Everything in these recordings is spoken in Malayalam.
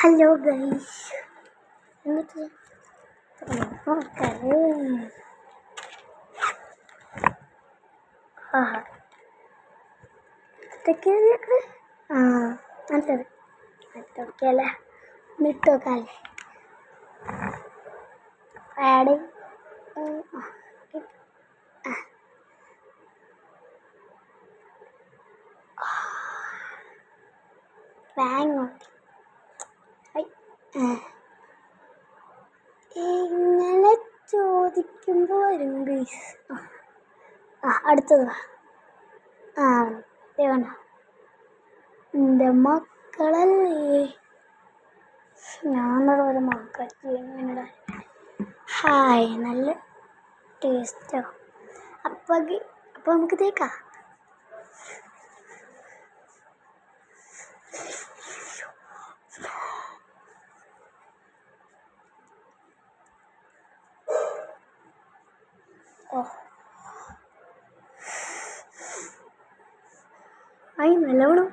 ഹലോ ഗൈസ്, എന്നിട്ട് നോക്കാറ് ഇതൊക്കെ നല്ലത് ഇട്ടോക്കല്ലേ ഇട്ടോക്കാല്ലേ ആഡ് വാങ്ങോ ഇങ്ങനെ ചോദിക്കുമ്പോൾ വരും ഗൈസ്. അടുത്തത് വേണ്ട, എൻ്റെ മക്കളല്ലേ, ഞാനൊരു മക്കൾക്ക് ഇങ്ങനെ ഹായ് നല്ല ടേസ്റ്റോ. അപ്പോൾ നമുക്ക് തേക്കാം. നല്ലവണ്ണം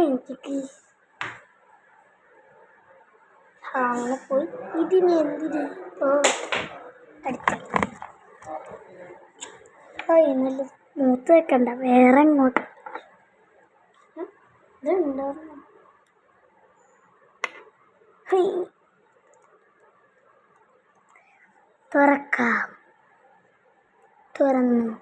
എനിക്ക് അങ്ങനെ പോയി ഇതിന് എന്തിന് അടുത്ത നല്ലത് മൂത്ത് വെക്കണ്ട, വേറെ എങ്ങോട്ട് ഇതുണ്ടോ തുറക്കാം. തുറന്നു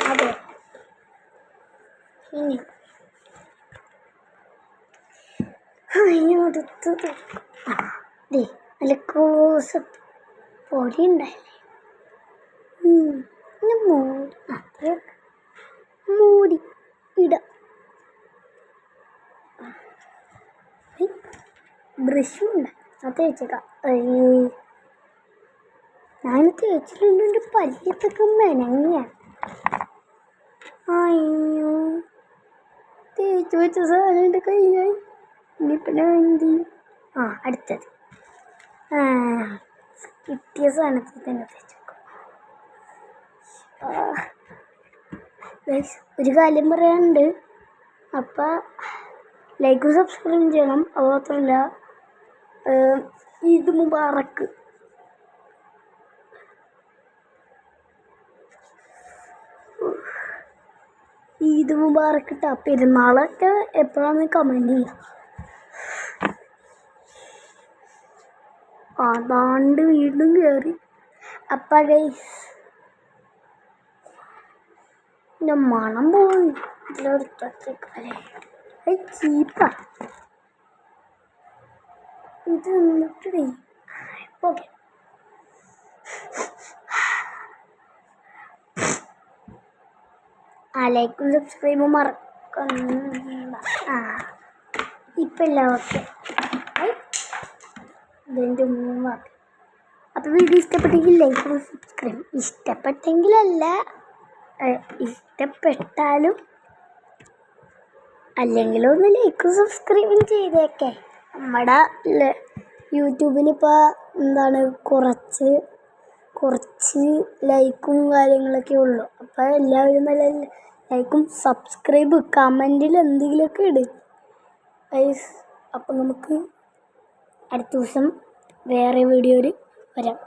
അതെ ഇനി അടുത്തത് നല്ല ക്രോസ് പൊടി ഉണ്ടായില്ലേ, പിന്നെ മൂടി ഇടാം. ബ്രഷും ഉണ്ട്, അത് തേച്ചേക്കാം. ഞാൻ തേച്ചിട്ടുണ്ട്, എൻ്റെ പല്ലത്തൊക്കെ മെനങ്ങിയ. അയ്യോ, തേച്ച് വെച്ച സാധനം എൻ്റെ കയ്യിലായി. ഇനിയിപ്പോൾ ഞാൻ എന്ത് ചെയ്യും? അടുത്തത് കിട്ടിയ സാധനത്തിൽ തന്നെ തേച്ചേക്കാം. ഒരു കാര്യം പറയാനുണ്ട്, അപ്പം ലൈക്കും സബ്സ്ക്രൈബ് ചെയ്യണം. അത് മാത്രമല്ല, ഈദ് മുബാറക്ക്. ഈദ് മുബാറക്ക് ഇട്ടാ. പെരുന്നാളൊക്കെ എപ്പോഴാണ് കമൻറ്റ് ചെയ്യുക. അതാണ്ട് വീണ്ടും കയറി. അപ്പം ഗൈസ് എൻ്റെ മണം പോയി. ഇതിലൊരുത്തല്ലേ ചീപ്പാ ഇത് നിന്നിട്ടേ. ഓക്കെ, ലൈക്കും സബ്സ്ക്രൈബും മറക്കണ്ട. ഇപ്പം എല്ലാം ഓക്കെ. ഇതിൻ്റെ മൂന്നാക്കി. അപ്പോൾ വീഡിയോ ഇഷ്ടപ്പെട്ടെങ്കിൽ ലൈക്കും സബ്സ്ക്രൈബ്, ഇഷ്ടപ്പെട്ടെങ്കിലല്ല ഇഷ്ടപ്പെട്ടാലും അല്ലെങ്കിലും ഒന്ന് ലൈക്കും സബ്സ്ക്രൈബും ചെയ്തേക്കെ. നമ്മുടെ യൂട്യൂബിനിപ്പോൾ എന്താണ് കുറച്ച് ലൈക്കും കാര്യങ്ങളൊക്കെ ഉള്ളൂ. അപ്പോൾ എല്ലാവരും നല്ല ലൈക്കും സബ്സ്ക്രൈബ് കമൻറ്റിൽ എന്തെങ്കിലുമൊക്കെ ഇടും. അപ്പം നമുക്ക് അടുത്ത ദിവസം വേറെ വീഡിയോയിൽ വരാം.